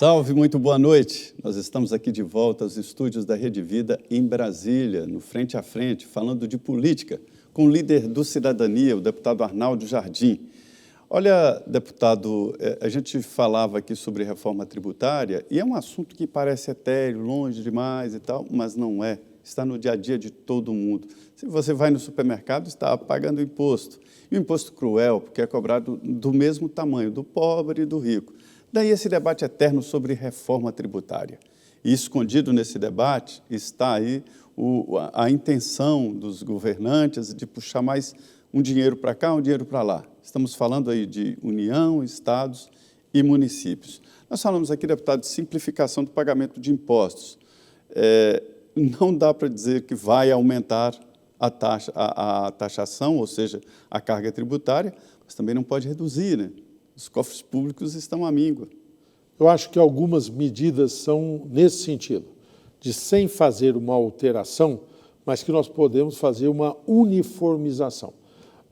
Salve, muito boa noite. Nós estamos aqui de volta aos estúdios da Rede Vida em Brasília, no Frente a Frente, falando de política, com o líder do Cidadania, o deputado Arnaldo Jardim. Olha, deputado, a gente falava aqui sobre reforma tributária e é um assunto que parece etéreo, longe demais e tal, mas não é. Está no dia a dia de todo mundo. Se você vai no supermercado, está pagando imposto. E o imposto cruel, porque é cobrado do mesmo tamanho, do pobre e do rico. Daí esse debate eterno sobre reforma tributária. E escondido nesse debate está aí a intenção dos governantes de puxar mais um dinheiro para cá, um dinheiro para lá. Estamos falando aí de União, estados e municípios. Nós falamos aqui, deputado, de simplificação do pagamento de impostos. Não dá para dizer que vai aumentar a taxação, ou seja, a carga tributária, mas também não pode reduzir, né? Os cofres públicos estão à míngua. Eu acho que algumas medidas são nesse sentido, de sem fazer uma alteração, mas que nós podemos fazer uma uniformização.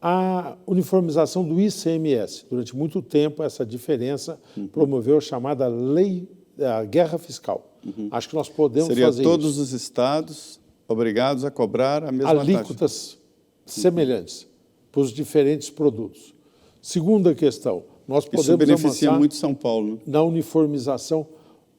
A uniformização do ICMS, durante muito tempo, essa diferença promoveu a chamada lei da guerra fiscal. Acho que nós podemos fazer isso. Seria todos os estados obrigados a cobrar a mesma alíquotas semelhantes para os diferentes produtos. Segunda questão, nós podemos Isso beneficia avançar muito São Paulo, né? Na uniformização.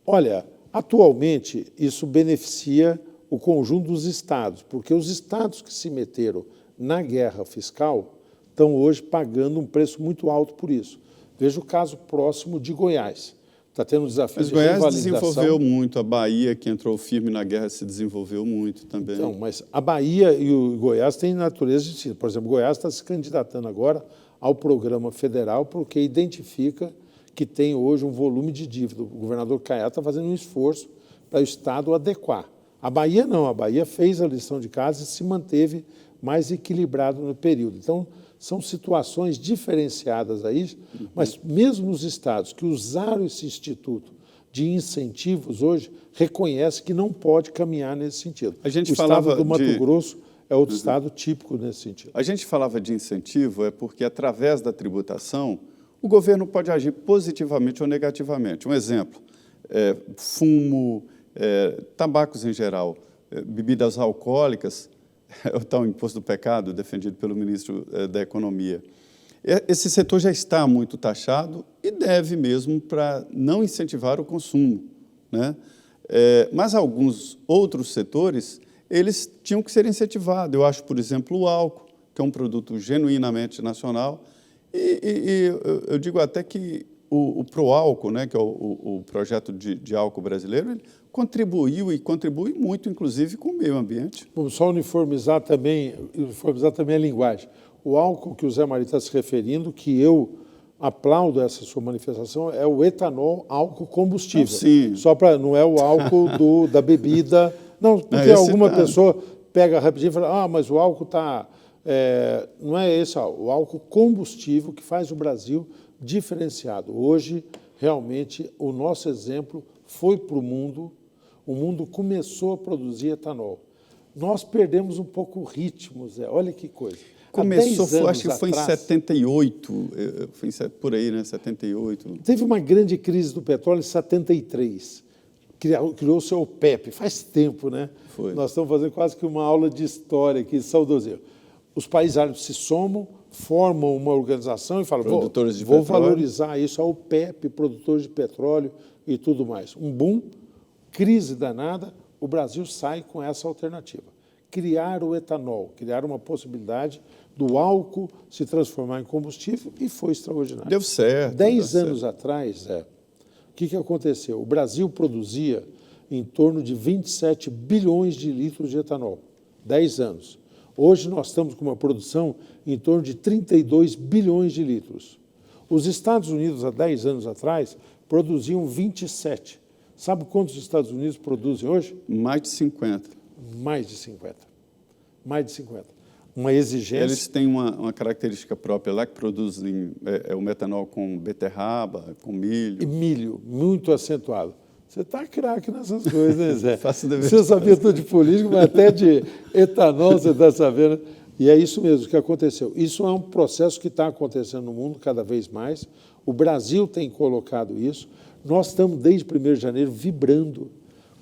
Olha, atualmente isso beneficia o conjunto dos estados, porque os estados que se meteram na guerra fiscal estão hoje pagando um preço muito alto por isso. Veja o caso próximo de Goiás. Está tendo um desafio de revalidação. Mas Goiás desenvolveu muito, a Bahia, que entrou firme na guerra, se desenvolveu muito também. Então, mas a Bahia e o Goiás têm natureza distinta. Por exemplo, Goiás está se candidatando agora ao programa federal porque identifica que tem hoje um volume de dívida. O governador Caiado está fazendo um esforço para o Estado adequar. A Bahia não, a Bahia fez a lição de casa e se manteve mais equilibrado no período. Então, são situações diferenciadas aí, mas mesmo os estados que usaram esse instituto de incentivos hoje, reconhecem que não pode caminhar nesse sentido. A gente o falava estado do Mato Grosso é outro estado típico nesse sentido. A gente falava de incentivo porque, através da tributação, o governo pode agir positivamente ou negativamente. Um exemplo, fumo, tabacos em geral, bebidas alcoólicas, é o tal imposto do pecado defendido pelo ministro da Economia. Esse setor já está muito taxado e deve mesmo para não incentivar o consumo, né? Mas alguns outros setores, eles tinham que ser incentivados. Eu acho, por exemplo, o álcool, que é um produto genuinamente nacional, e eu digo até que o Proálcool, né, que é o projeto de álcool brasileiro, ele contribuiu e contribui muito, inclusive, com o meio ambiente. Vamos só uniformizar também a linguagem. O álcool que o Zé Maria está se referindo, que eu aplaudo essa sua manifestação, é o etanol álcool combustível. Sim. Só para não é o álcool da bebida. Não, porque alguma pessoa pega rapidinho e fala, mas o álcool está... não é esse, o álcool combustível que faz o Brasil diferenciado. Hoje, realmente, o nosso exemplo foi para o mundo começou a produzir etanol. Nós perdemos um pouco o ritmo, Zé. Olha que coisa. Começou, acho que foi em 78, foi por aí, né? 78. Teve uma grande crise do petróleo em 73. Criou-se o OPEP, faz tempo, né? Foi. Nós estamos fazendo quase que uma aula de história aqui, saudosismo. Os países árabes se somam, formam uma organização e falam, vou valorizar isso, a OPEP, produtores de petróleo e tudo mais. Um boom, crise danada, o Brasil sai com essa alternativa. Criar o etanol, criar uma possibilidade do álcool se transformar em combustível e foi extraordinário. Deu certo. 10 anos atrás, o que aconteceu? O Brasil produzia em torno de 27 bilhões de litros de etanol. 10 anos. Hoje nós estamos com uma produção em torno de 32 bilhões de litros. Os Estados Unidos, há 10 anos atrás, produziam 27. Sabe quantos os Estados Unidos produzem hoje? Mais de 50. Mais de 50. Mais de 50. Uma exigência... Eles têm uma característica própria lá que produzem o metanol com beterraba, com milho. E milho, muito acentuado. Você está craque nessas coisas, né, Zé? Faço dever. Você sabia tudo de política, mas até de etanol você está sabendo. E é isso mesmo que aconteceu. Isso é um processo que está acontecendo no mundo cada vez mais. O Brasil tem colocado isso. Nós estamos, desde 1º de janeiro, vibrando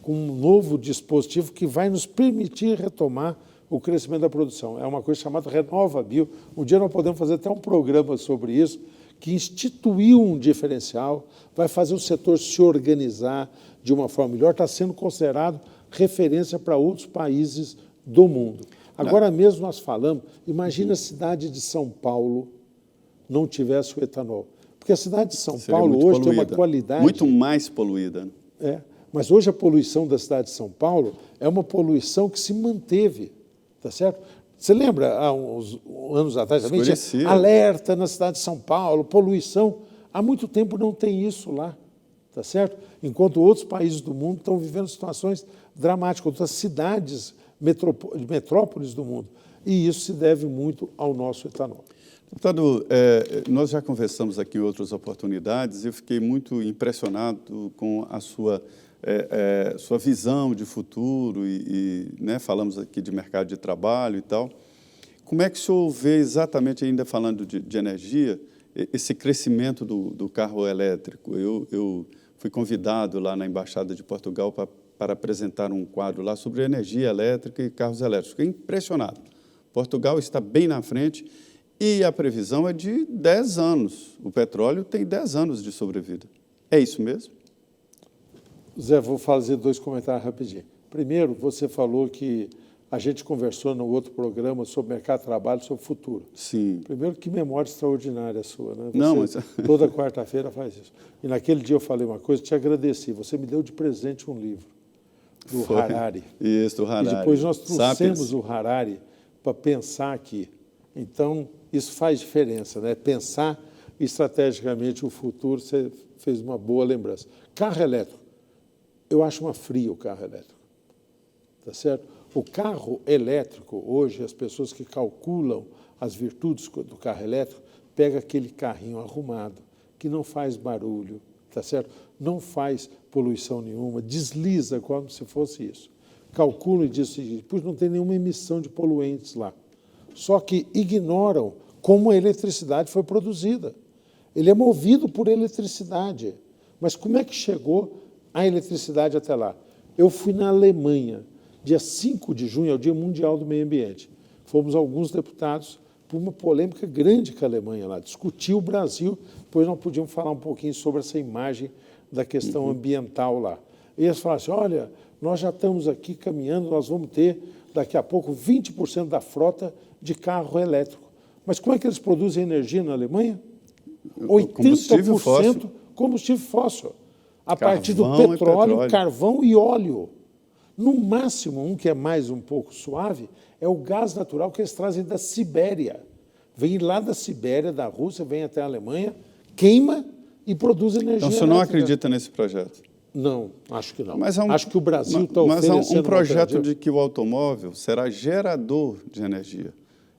com um novo dispositivo que vai nos permitir retomar o crescimento da produção. É uma coisa chamada RenovaBio. Um dia nós podemos fazer até um programa sobre isso, que instituiu um diferencial, vai fazer o setor se organizar de uma forma melhor, está sendo considerado referência para outros países do mundo. Agora mesmo nós falamos, imagina a cidade de São Paulo não tivesse o etanol. Porque a cidade de São Paulo hoje tem uma qualidade... Muito mais poluída. Mas hoje a poluição da cidade de São Paulo é uma poluição que se manteve, tá certo? Você lembra, há uns anos atrás, também tinha alerta na cidade de São Paulo, poluição. Há muito tempo não tem isso lá, tá certo? Enquanto outros países do mundo estão vivendo situações dramáticas, outras cidades, metrópoles do mundo. E isso se deve muito ao nosso etanol. Deputado, nós já conversamos aqui em outras oportunidades e eu fiquei muito impressionado com a sua visão de futuro né, falamos aqui de mercado de trabalho e tal. Como é que o senhor vê exatamente, ainda falando de energia, esse crescimento do carro elétrico? Eu fui convidado lá na Embaixada de Portugal para apresentar um quadro lá sobre energia elétrica e carros elétricos. Fiquei impressionado. Portugal está bem na frente e a previsão é de 10 anos. O petróleo tem 10 anos de sobrevida. É isso mesmo? Zé, vou fazer 2 comentários rapidinho. Primeiro, você falou que a gente conversou no outro programa sobre mercado de trabalho, sobre o futuro. Sim. Primeiro, que memória extraordinária sua, né? Você, não, mas... toda quarta-feira faz isso. E naquele dia eu falei uma coisa, te agradeci. Você me deu de presente um livro do Harari. Isso, do Harari. E depois nós trouxemos o Harari para pensar aqui. Então, isso faz diferença, né? Pensar estrategicamente o futuro, você fez uma boa lembrança. Carro elétrico. Eu acho uma fria o carro elétrico, tá certo? O carro elétrico, hoje, as pessoas que calculam as virtudes do carro elétrico, pega aquele carrinho arrumado, que não faz barulho, tá certo? Não faz poluição nenhuma, desliza como se fosse isso. Calcula e diz o seguinte, pois não tem nenhuma emissão de poluentes lá. Só que ignoram como a eletricidade foi produzida. Ele é movido por eletricidade. Mas como é que chegou a eletricidade até lá? Eu fui na Alemanha, dia 5 de junho, é o Dia Mundial do Meio Ambiente. Fomos alguns deputados por uma polêmica grande com a Alemanha lá, discutiu o Brasil, depois nós podíamos falar um pouquinho sobre essa imagem da questão ambiental lá. E eles falaram assim, olha, nós já estamos aqui caminhando, nós vamos ter, daqui a pouco, 20% da frota de carro elétrico. Mas como é que eles produzem energia na Alemanha? 80% combustível fóssil. A partir do petróleo, carvão e óleo. No máximo, um que é mais um pouco suave, é o gás natural que eles trazem da Sibéria. Vem lá da Sibéria, da Rússia, vem até a Alemanha, queima e produz energia elétrica. Então, você não acredita nesse projeto? Não, acho que não. Acho que o Brasil está oferecendo... Mas há um projeto de que o automóvel será gerador de energia.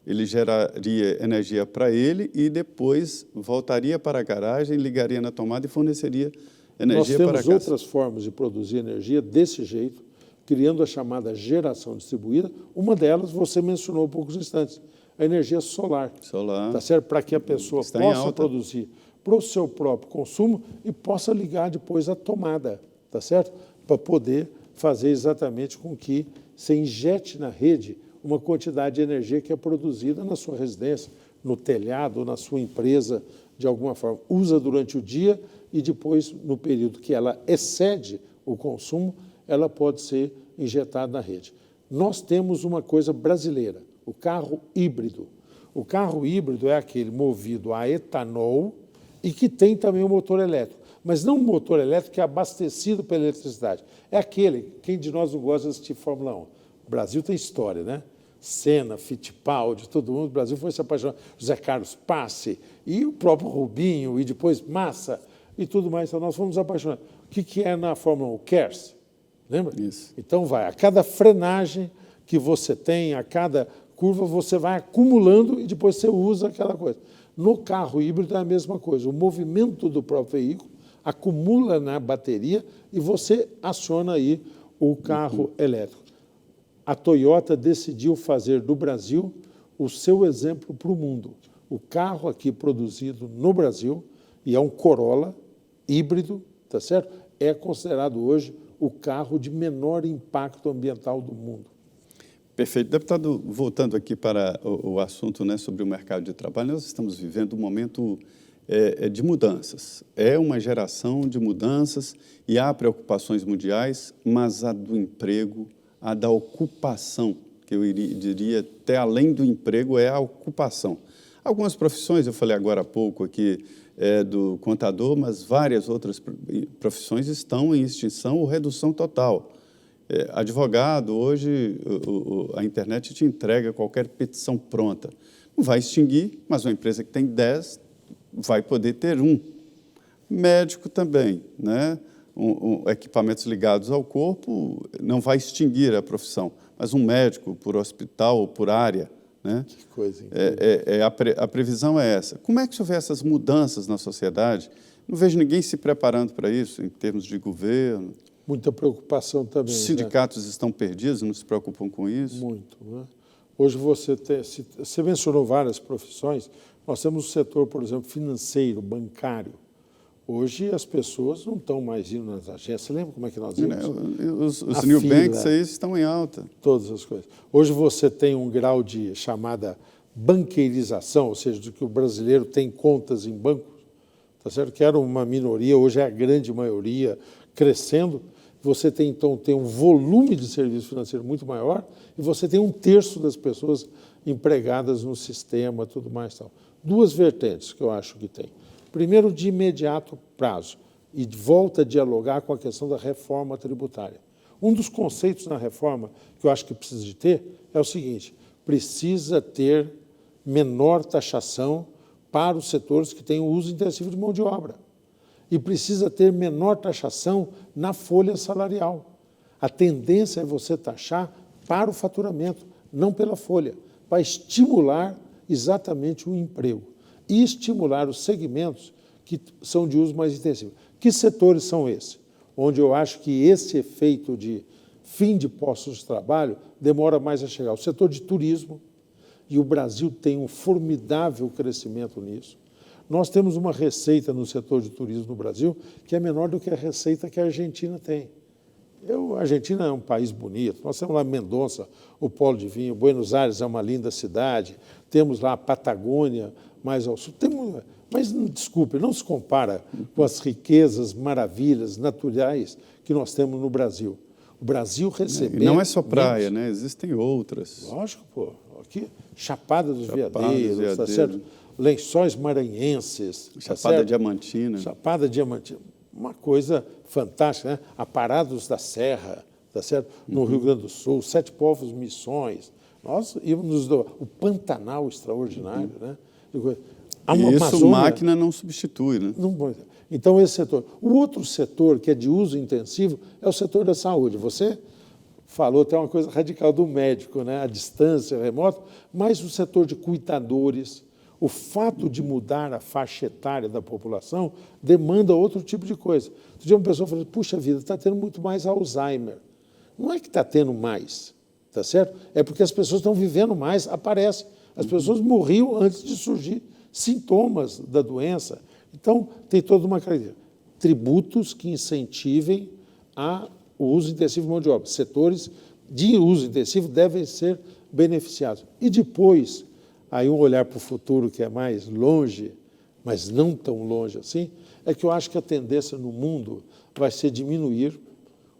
Ele geraria energia para ele e depois voltaria para a garagem, ligaria na tomada e forneceria energia para a casa. Nós temos outras formas de produzir energia desse jeito, criando a chamada geração distribuída. Uma delas, você mencionou há poucos instantes, a energia solar. Solar. Tá certo? Para que a pessoa possa produzir para o seu próprio consumo e possa ligar depois a tomada, tá certo? Para poder fazer exatamente com que você injete na rede uma quantidade de energia que é produzida na sua residência, no telhado, ou na sua empresa, de alguma forma. Usa durante o dia e depois, no período que ela excede o consumo, ela pode ser injetada na rede. Nós temos uma coisa brasileira, o carro híbrido. O carro híbrido é aquele movido a etanol e que tem também o motor elétrico. Mas não um motor elétrico que é abastecido pela eletricidade. É aquele, quem de nós não gosta de assistir Fórmula 1? O Brasil tem história, né? Senna, Fittipaldi, todo mundo. O Brasil foi se apaixonar. José Carlos Passe e o próprio Rubinho e depois Massa e tudo mais. Então, nós fomos apaixonados. O que é na Fórmula 1? O KERS. Lembra? Isso. Então, a cada frenagem que você tem, a cada curva, você vai acumulando e depois você usa aquela coisa. No carro híbrido é a mesma coisa. O movimento do próprio veículo acumula na bateria e você aciona aí o carro elétrico. A Toyota decidiu fazer do Brasil o seu exemplo para o mundo. O carro aqui produzido no Brasil, e é um Corolla híbrido, tá certo? É considerado hoje o carro de menor impacto ambiental do mundo. Perfeito. Deputado, voltando aqui para o assunto, né, sobre o mercado de trabalho, nós estamos vivendo um momento de mudanças. É uma geração de mudanças e há preocupações mundiais, mas a do emprego, a da ocupação, que eu diria até além do emprego, é a ocupação. Algumas profissões, eu falei agora há pouco aqui do contador, mas várias outras profissões estão em extinção ou redução total. Advogado, hoje a internet te entrega qualquer petição pronta. Não vai extinguir, mas uma empresa que tem 10 vai poder ter 1. Médico também, né? Equipamentos ligados ao corpo não vai extinguir a profissão, mas um médico por hospital ou por área, né? Que coisa a previsão é essa. Como é que se houver essas mudanças na sociedade? Não vejo ninguém se preparando para isso, em termos de governo. Muita preocupação também. Os sindicatos estão perdidos, não se preocupam com isso? Muito, né? Hoje você mencionou várias profissões. Nós temos o setor, por exemplo, financeiro, bancário. Hoje as pessoas não estão mais indo nas agências. Você lembra como é que nós íamos? Os new banks aí estão em alta. Todas as coisas. Hoje você tem um grau de chamada banqueirização, ou seja, de que o brasileiro tem contas em bancos, tá certo? Que era uma minoria, hoje é a grande maioria, crescendo. Você tem, então, um volume de serviço financeiro muito maior e você tem 1/3 das pessoas empregadas no sistema, tudo mais tal. 2 vertentes que eu acho que tem. Primeiro, de imediato prazo, e volta a dialogar com a questão da reforma tributária. Um dos conceitos na reforma que eu acho que precisa de ter é o seguinte: precisa ter menor taxação para os setores que têm o uso intensivo de mão de obra. E precisa ter menor taxação na folha salarial. A tendência é você taxar para o faturamento, não pela folha, para estimular exatamente o emprego e estimular os segmentos que são de uso mais intensivo. Que setores são esses? Onde eu acho que esse efeito de fim de postos de trabalho demora mais a chegar. O setor de turismo, e o Brasil tem um formidável crescimento nisso. Nós temos uma receita no setor de turismo no Brasil que é menor do que a receita que a Argentina tem. A Argentina é um país bonito, nós temos lá Mendonça, o polo de vinho, Buenos Aires é uma linda cidade, temos lá a Patagônia mais ao sul, mas, desculpe, não se compara com as riquezas, maravilhas naturais que nós temos no Brasil. O Brasil recebeu... Não é só praia, né? Existem outras. Lógico, pô. Aqui, Chapada dos Veadeiros, tá certo? Lençóis maranhenses. Chapada Diamantina. Chapada Diamantina. Uma coisa fantástica, né? Aparados da Serra, tá certo? No Rio Grande do Sul, Sete Povos Missões. Nós íamos o Pantanal extraordinário, né? Isso máquina não substitui, né? Não, então, esse setor. O outro setor que é de uso intensivo é o setor da saúde. Você falou até uma coisa radical do médico, né? A distância, remoto, mas o setor de cuidadores, o fato de mudar a faixa etária da população demanda outro tipo de coisa. Outro dia uma pessoa falou, puxa vida, está tendo muito mais Alzheimer. Não é que está tendo mais, tá certo? É porque as pessoas estão vivendo mais, aparece. As pessoas morriam antes de surgir sintomas da doença. Então, tem toda uma característica. Tributos que incentivem o uso intensivo de mão de obra. Setores de uso intensivo devem ser beneficiados. E depois, aí um olhar para o futuro que é mais longe, mas não tão longe assim, é que eu acho que a tendência no mundo vai ser diminuir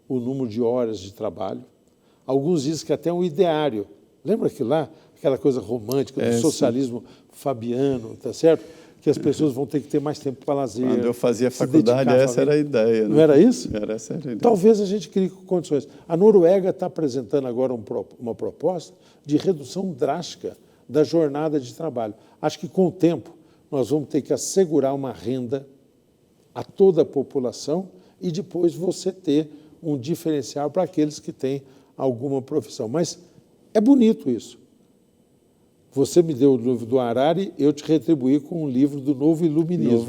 o número de horas de trabalho. Alguns dizem que até um ideário. Lembra que lá, aquela coisa romântica do socialismo fabiano, tá certo? Que as pessoas vão ter que ter mais tempo para lazer. Quando eu fazia faculdade, essa era a ideia. Não era isso? Essa era a ideia. Talvez a gente crie condições. A Noruega está apresentando agora uma proposta de redução drástica da jornada de trabalho. Acho que, com o tempo, nós vamos ter que assegurar uma renda a toda a população e depois você ter um diferencial para aqueles que têm alguma profissão. Mas é bonito isso. Você me deu o livro do Harari, eu te retribuí com um livro do Novo Iluminismo,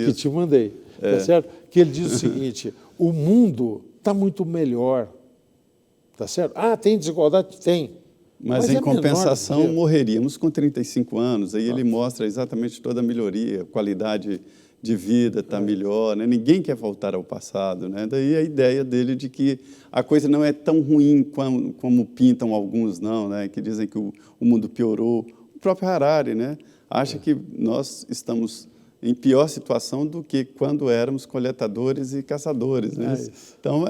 que te mandei. Tá certo? Que ele diz o seguinte, o mundo está muito melhor. Tá certo? Ah, tem desigualdade? Tem. Mas em compensação, morreríamos com 35 anos. Aí ele mostra exatamente toda a melhoria, qualidade de vida está melhor, né? Ninguém quer voltar ao passado, né? Daí a ideia dele de que a coisa não é tão ruim como pintam alguns, não, né? Que dizem que o mundo piorou. O próprio Harari, né? Acha que nós estamos em pior situação do que quando éramos coletadores e caçadores, né? Então,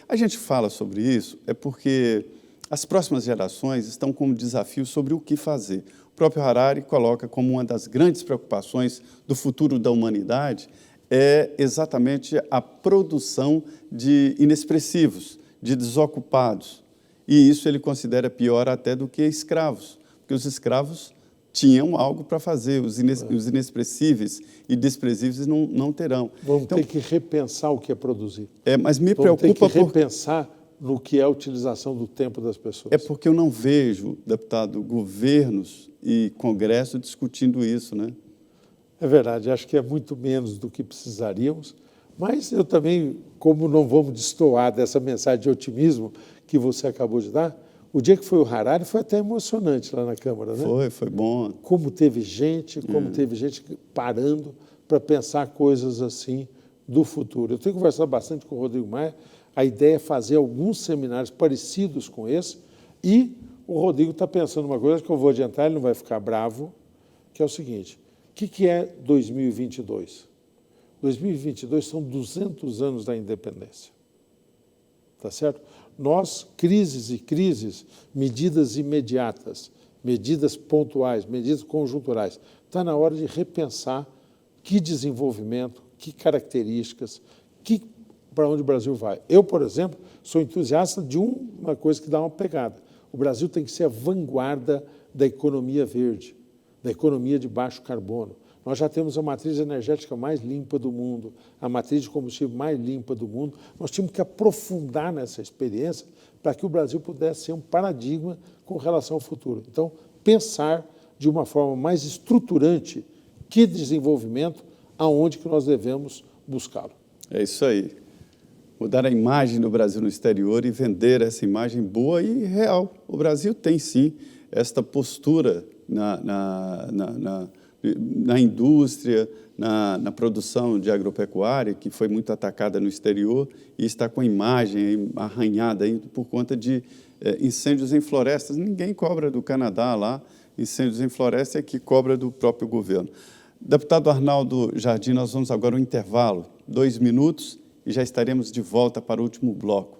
a gente fala sobre isso porque as próximas gerações estão com um desafio sobre o que fazer. O próprio Harari coloca como uma das grandes preocupações do futuro da humanidade é exatamente a produção de inexpressivos, de desocupados. E isso ele considera pior até do que escravos, porque os escravos tinham algo para fazer, os inexpressíveis e desprezíveis não terão. Vamos ter que repensar o que é produzir. Mas me Vamos preocupa ter que repensar no que é a utilização do tempo das pessoas. É porque eu não vejo, deputado, governos e Congresso discutindo isso, né? É verdade, acho que é muito menos do que precisaríamos, mas eu também, como não vamos destoar dessa mensagem de otimismo que você acabou de dar, o dia que foi o Harari foi até emocionante lá na Câmara, né? Foi bom. Como teve gente parando para pensar coisas assim do futuro. Eu tenho conversado bastante com o Rodrigo Maia, a ideia é fazer alguns seminários parecidos com esse, e o Rodrigo está pensando uma coisa que eu vou adiantar, ele não vai ficar bravo, que é o seguinte: o que é 2022? 2022 são 200 anos da independência, tá certo? Nós, crises, medidas imediatas, medidas pontuais, medidas conjunturais, está na hora de repensar que desenvolvimento, que características, para onde o Brasil vai. Eu, por exemplo, sou entusiasta de uma coisa que dá uma pegada. O Brasil tem que ser a vanguarda da economia verde, da economia de baixo carbono. Nós já temos a matriz energética mais limpa do mundo, a matriz de combustível mais limpa do mundo. Nós tínhamos que aprofundar nessa experiência para que o Brasil pudesse ser um paradigma com relação ao futuro. Então, pensar de uma forma mais estruturante que desenvolvimento, aonde que nós devemos buscá-lo. É isso aí. Mudar a imagem do Brasil no exterior e vender essa imagem boa e real. O Brasil tem, sim, esta postura na indústria, na produção de agropecuária, que foi muito atacada no exterior e está com a imagem arranhada aí por conta de incêndios em florestas. Ninguém cobra do Canadá lá, incêndios em floresta é que cobra do próprio governo. Deputado Arnaldo Jardim, nós vamos agora ao intervalo, 2 minutos, e já estaremos de volta para o último bloco.